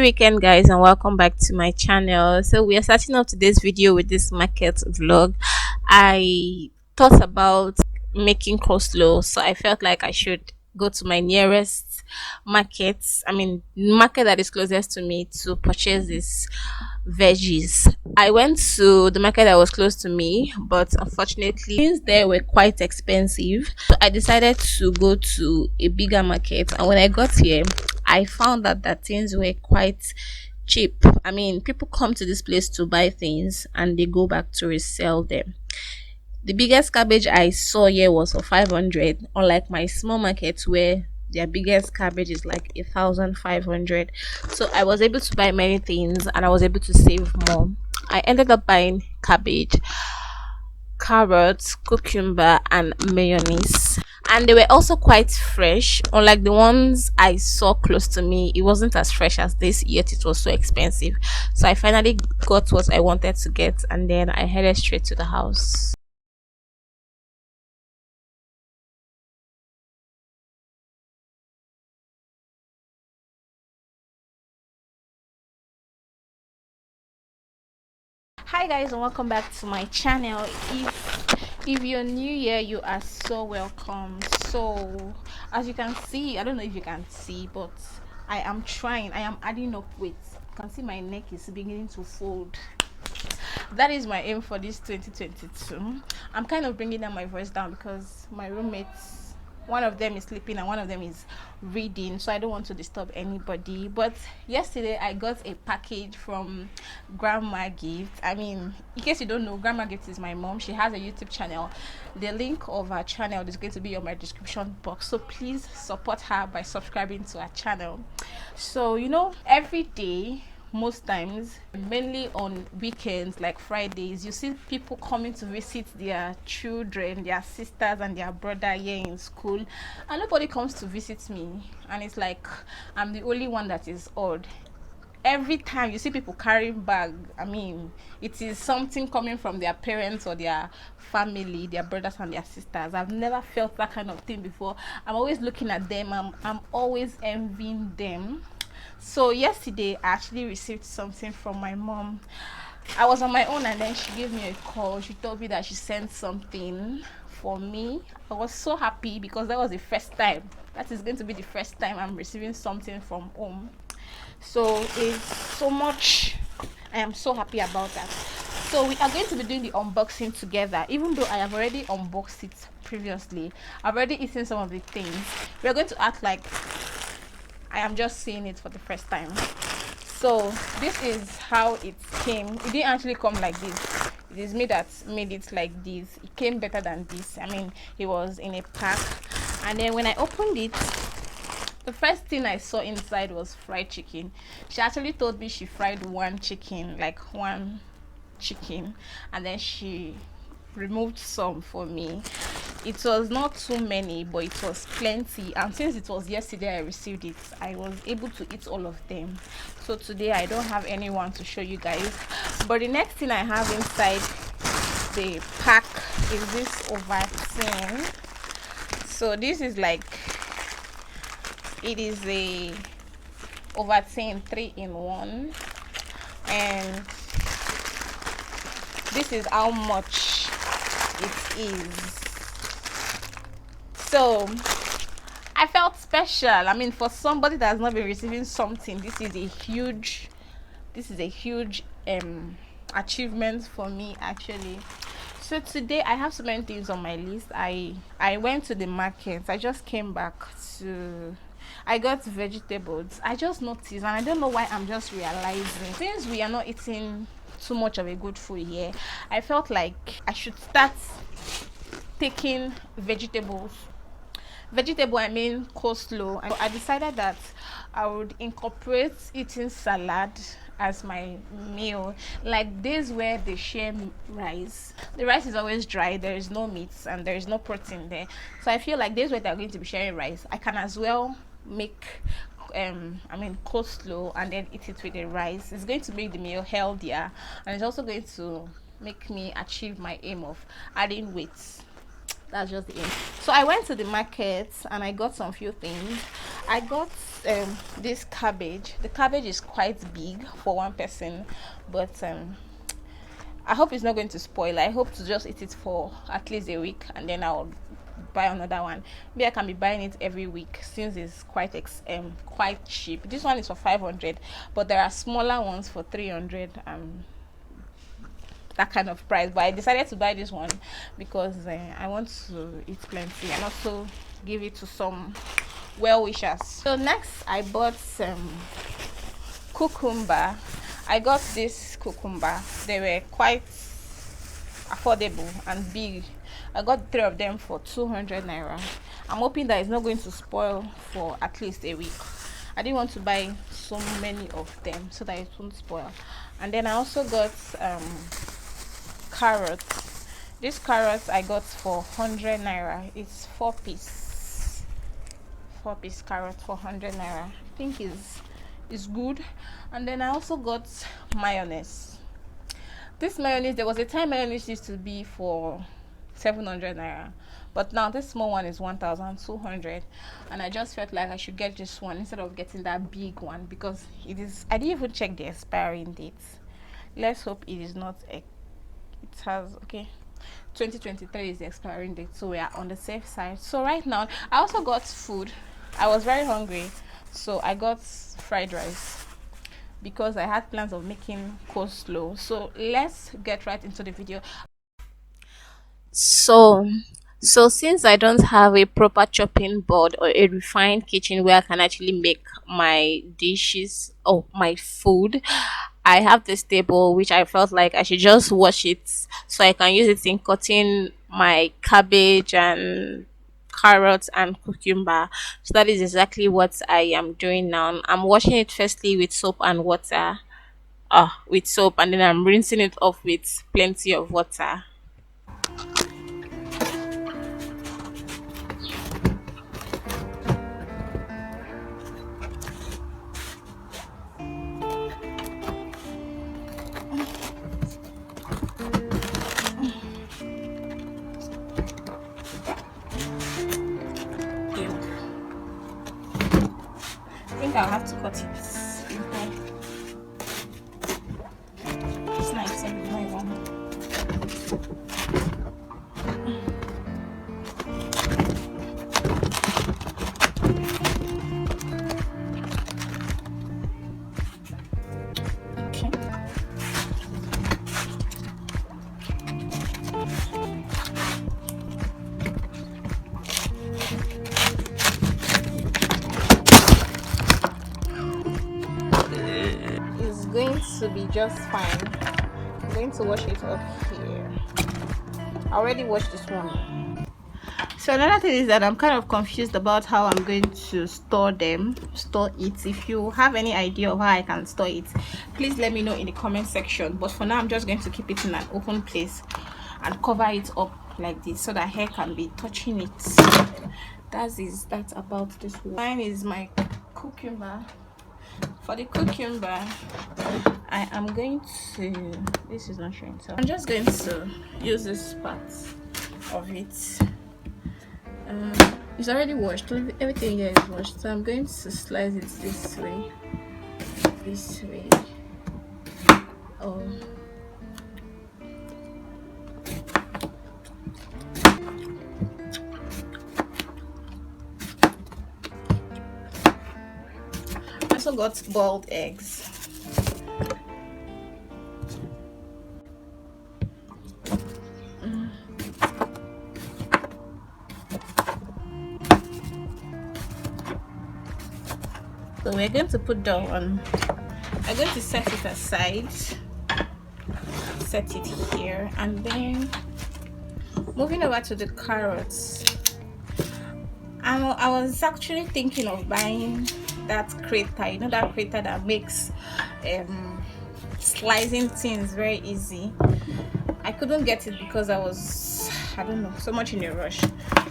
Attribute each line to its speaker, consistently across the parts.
Speaker 1: weekend, guys, and welcome back to my channel. So we are starting off today's video with this market vlog. I thought about making coleslaw, so I felt like I should go to my nearest market that is closest to me to purchase this veggies. I went to the market that was close to me, but unfortunately things there were quite expensive, so I decided to go to a bigger market. And when I got here, I found out that things were quite cheap. People come to this place to buy things and they go back to resell them. The biggest cabbage I saw here was for 500, unlike my small market where their biggest cabbage is like 1,500. So I was able to buy many things and I was able to save more. I ended up buying cabbage, carrots, cucumber, and mayonnaise. And they were also quite fresh. Unlike the ones I saw close to me, it wasn't as fresh as this, yet it was so expensive. So I finally got what I wanted to get, and then I headed straight to the house. Hi guys, and welcome back to my channel. If you're new here, you are so welcome. So as you can see, I don't know if you can see, but I am adding up weight. You can see my neck is beginning to fold. That is my aim for this 2022. I'm kind of bringing down my voice down because my roommates, one of them is sleeping and one of them is reading, so I don't want to disturb anybody. But yesterday I got a package from Grandma Gift. In case you don't know, Grandma Gift is my mom. She has a YouTube channel. The link of her channel is going to be on my description box, so please support her by subscribing to her channel. So every day, most times, mainly on weekends like Fridays, you see people coming to visit their children, their sisters and their brother here in school, and nobody comes to visit me, and it's like I'm the only one that is odd. Every time you see people carrying bag, it is something coming from their parents or their family, their brothers and their sisters. I've never felt that kind of thing before. I'm always looking at them. I'm always envying them. So yesterday I actually received something from my mom. I was on my own and then she gave me a call. She told me that she sent something for me. I was so happy because that was the first time. That is going to be the first time I'm receiving something from home. So it's so much. I am so happy about that. So we are going to be doing the unboxing together. Even though I have already unboxed it previously, I've already eaten some of the things. We're going to act like I am just seeing it for the first time. So this is how it came. It didn't actually come like this. It is me that made it like this. It came better than this. It was in a pack, and then when I opened it, the first thing I saw inside was fried chicken. She actually told me she fried one chicken, and then she removed some for me. It was not too many, but it was plenty, and since it was yesterday I received it, I was able to eat all of them. So today I don't have anyone to show you guys, but the next thing I have inside the pack is this Ovaltine. So this is it is a Ovaltine 3-in-1, and this is how much it is. So I felt special. For somebody that has not been receiving something, this is a huge achievement for me, actually. So today I have so many things on my list. I went to the market. I just came back to I got vegetables. I just noticed, and I don't know why, I'm just realizing, since we are not eating too much of a good food here, I felt like I should start taking coleslaw. I decided that I would incorporate eating salad as my meal, like days where they share rice. The rice is always dry, there is no meat and there is no protein there. So I feel like days where they're going to be sharing rice, I can as well make coleslaw and then eat it with the rice. It's going to make the meal healthier, and it's also going to make me achieve my aim of adding weight. That's just the end. So I went to the market and I got some few things. I got this cabbage. The cabbage is quite big for one person, but I hope it's not going to spoil. I hope to just eat it for at least a week and then I'll buy another one. Maybe I can be buying it every week since it's quite cheap. This one is for 500, but there are smaller ones for 300 that kind of price. But I decided to buy this one because I want to eat plenty and also give it to some well wishers. So next I bought some cucumber. I got this cucumber. They were quite affordable and big. I got 3 of them for 200 naira. I'm hoping that it's not going to spoil for at least a week. I didn't want to buy so many of them so that it won't spoil. And then I also got carrots. This carrots I got for 100 naira. It's 4-piece carrot for 100 naira. I think is good. And then I also got mayonnaise. This mayonnaise, there was a time mayonnaise used to be for 700 naira, but now this small one is 1,200, and I just felt like I should get this one instead of getting that big one because it is, I didn't even check the expiring date. Let's hope it is not it has, okay, 2023 is the expiring date, so we are on the safe side. So right now I also got food. I was very hungry, so I got fried rice because I had plans of making coleslaw. So let's get right into the video. So since I don't have a proper chopping board or a refined kitchen where I can actually make my dishes or my food, I have this table which I felt like I should just wash it so I can use it in cutting my cabbage and carrots and cucumber. So that is exactly what I am doing now. I'm washing it firstly with soap and water. With soap, and then I'm rinsing it off with plenty of water. I think I'll have to cut it. This knife is my one. Okay. It's going to be just fine. I'm going to wash it off here. I already washed this one. So another thing is that I'm kind of confused about how I'm going to store it. If you have any idea of how I can store it, please let me know in the comment section. But for now I'm just going to keep it in an open place and cover it up like this so that hair can be touching it. That's about this one. Mine is my cucumber. For the cucumber, I am going to, this is not showing, so I'm just going to use this part of it. It's already washed. Everything here is washed, so I'm going to slice it this way. Oh, I also got boiled eggs. So we're going to put that on. I'm going to set it aside, set it here, and then moving over to the carrots. I was actually thinking of buying that grater, you know, that grater that makes slicing things very easy. I couldn't get it because I was, I don't know, so much in a rush.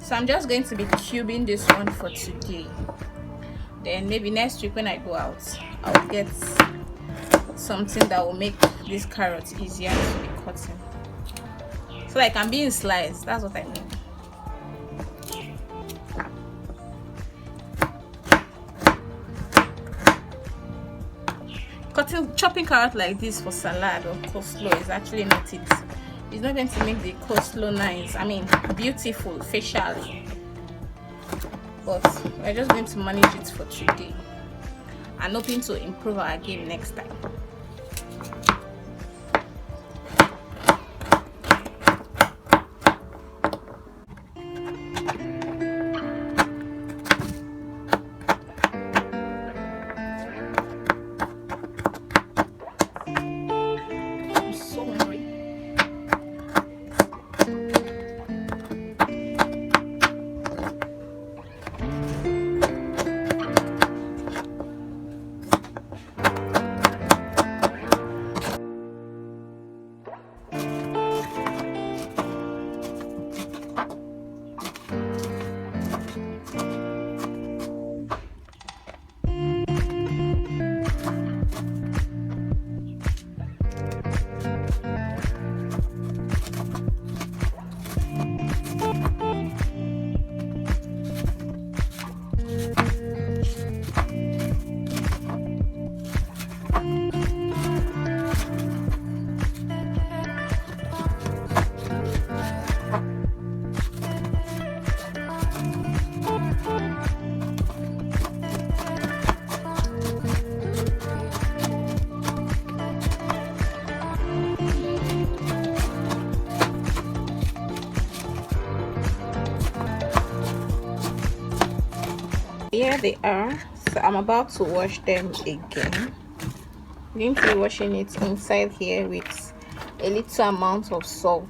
Speaker 1: So I'm just going to be cubing this one for today. Then maybe next week when I go out, I'll get something that will make these carrots easier to be cutting, so that I can be in slice. That's what I mean. chopping carrot like this for salad or coleslaw is actually not it. It's not going to make the coleslaw nice, I mean beautiful facially, but we're just going to manage it for today and hoping to improve our game next time. Here they are. So I'm about to wash them again. I'm going to be washing it inside here with a little amount of salt.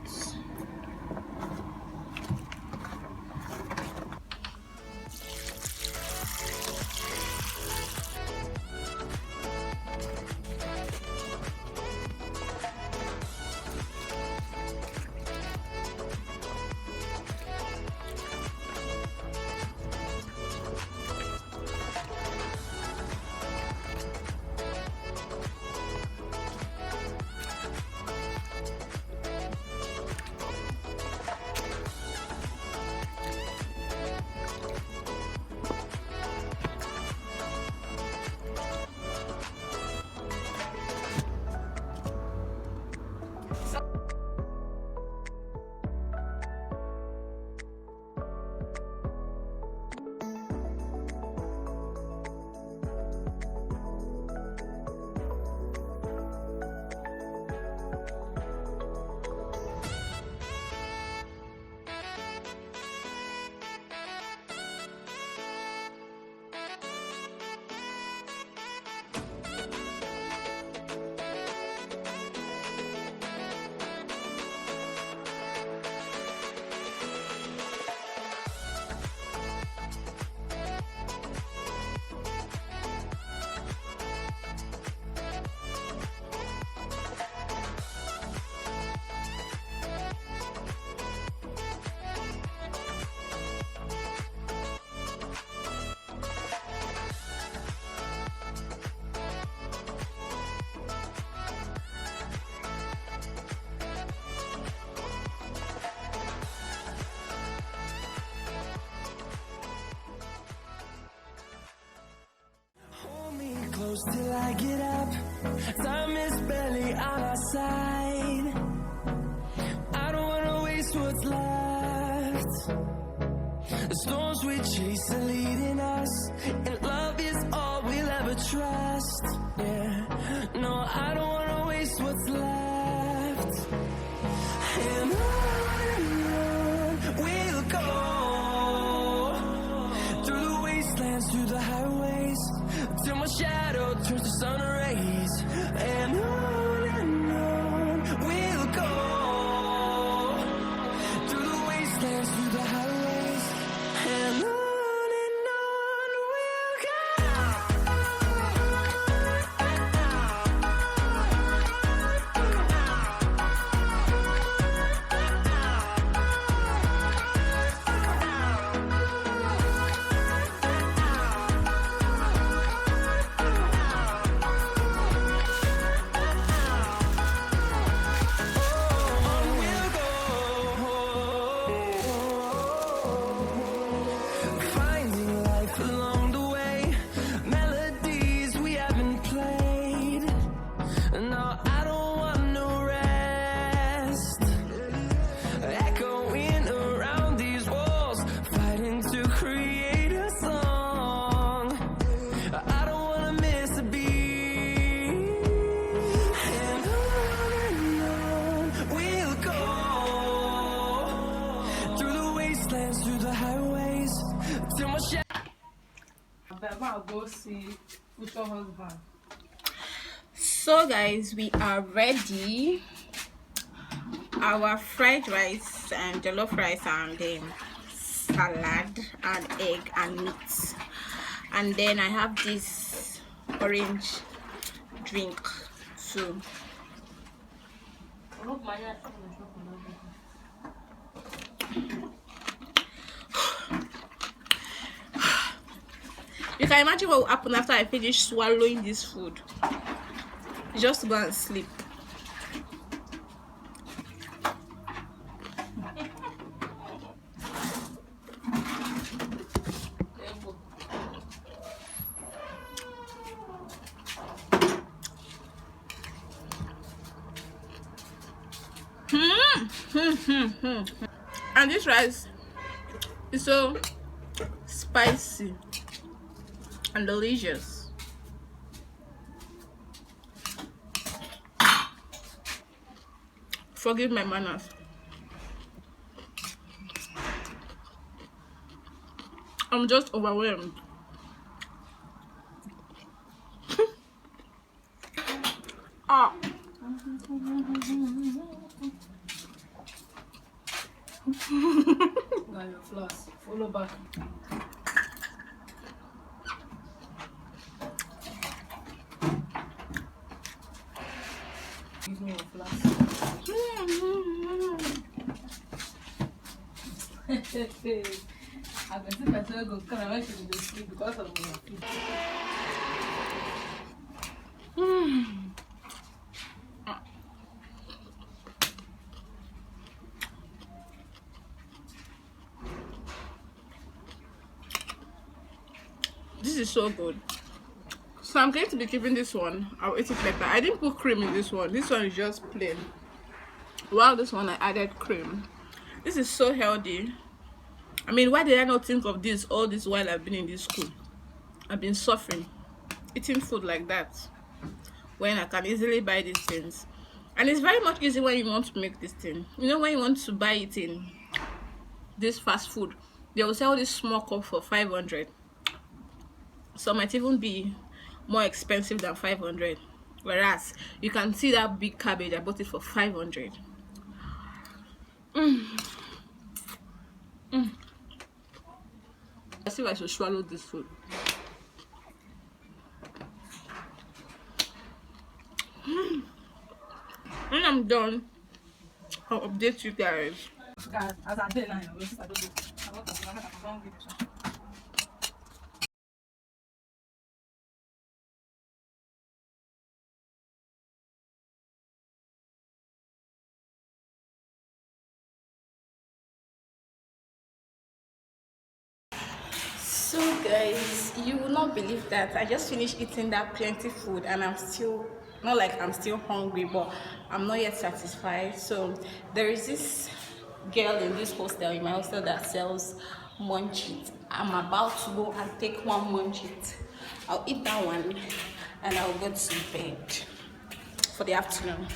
Speaker 2: Till I get up, time is barely on our side. I don't wanna waste what's left. The storms we chase are leading us, and love is all we'll ever trust. Yeah, no, I don't wanna waste what's left. And on we'll go, through the wastelands, through the highways, till my shadow turns to sun rays. And on we'll go, through the wastelands, through the highways. And on we'll go.
Speaker 3: go see future husband.
Speaker 1: So guys, we are ready. Our fried rice and jollof rice and salad and egg and meat, and then I have this orange drink too. You can imagine what will happen after I finish swallowing this food. Just go and sleep. And this rice is so spicy and delicious. Forgive my manners. I'm just overwhelmed. Ah.
Speaker 3: Now your floss. Follow back. Give me your floss. I can see myself go come and went to the sleep because of your food.
Speaker 1: This is so good. So I'm going to be keeping this one. I'll eat it later. I didn't put cream in this one. This one is just plain. While this one I added cream. This is so healthy. I mean, why did I not think of this all this while I've been in this school? I've been suffering eating food like that when I can easily buy these things. And it's very much easy when you want to make this thing. You know, when you want to buy it in this fast food, they will sell this small cup for 500. So it might even be more expensive than 500. Whereas you can see that big cabbage, I bought it for 500. I see if I should swallow this food. When I'm done, I'll update you guys.
Speaker 3: Guys, as I did now, I don't know. I want to go to
Speaker 1: So guys, you will not believe that I just finished eating that plenty food and I'm still not like I'm still hungry, but I'm not yet satisfied. So there is this girl in this hostel, in my hostel, that sells munchies. I'm about to go and take one munchie. I'll eat that one and I'll go to bed for the afternoon.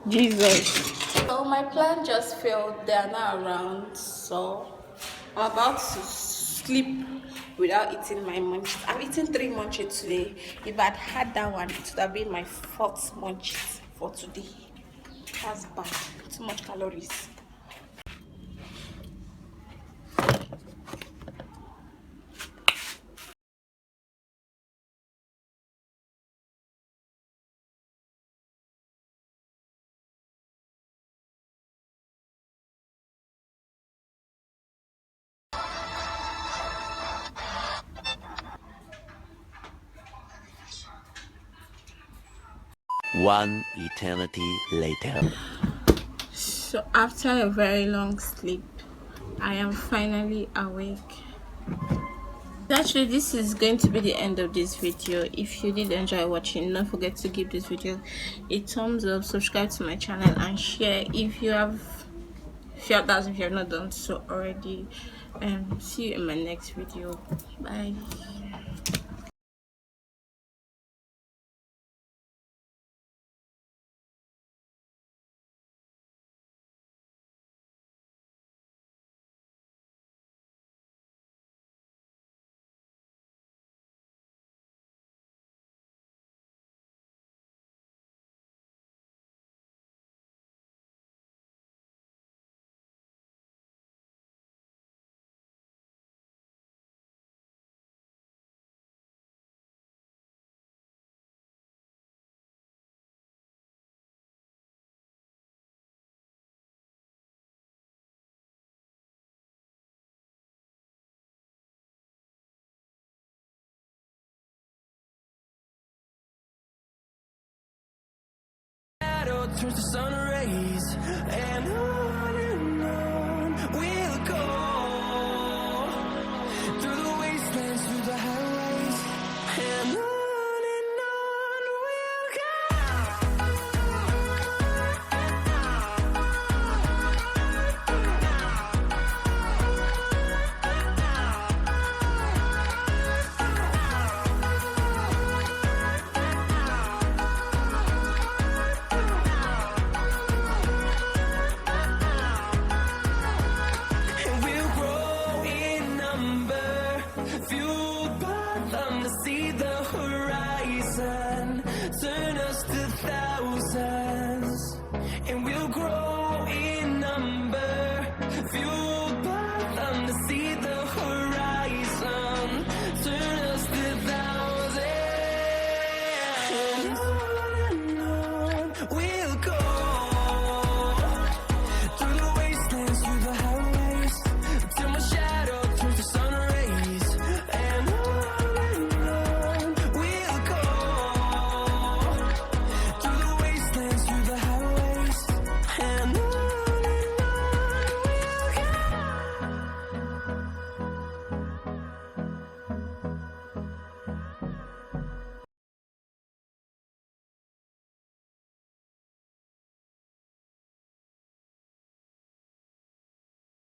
Speaker 1: Jesus. So my plan just failed. They are not around, so I'm about to sleep without eating my munchies. I've eaten 3 munchies today. If I'd had that one, it would have been my 4th munchies for today. That's bad. Too much calories.
Speaker 4: One eternity later.
Speaker 1: So after a very long sleep, I am finally awake. Actually, this is going to be the end of this video. If you did enjoy watching, don't forget to give this video a thumbs up, subscribe to my channel, and share if you have not done so already. See you in my next video. Bye.
Speaker 2: shadow turns to sun rays, and on we'll go through the wastelands, through the highways, and on we'll go. And we'll grow in number, fueled by them to see the horizon, turn us to thousands. And we'll grow in number, fueled by them to see the horizon, turn us to thousands.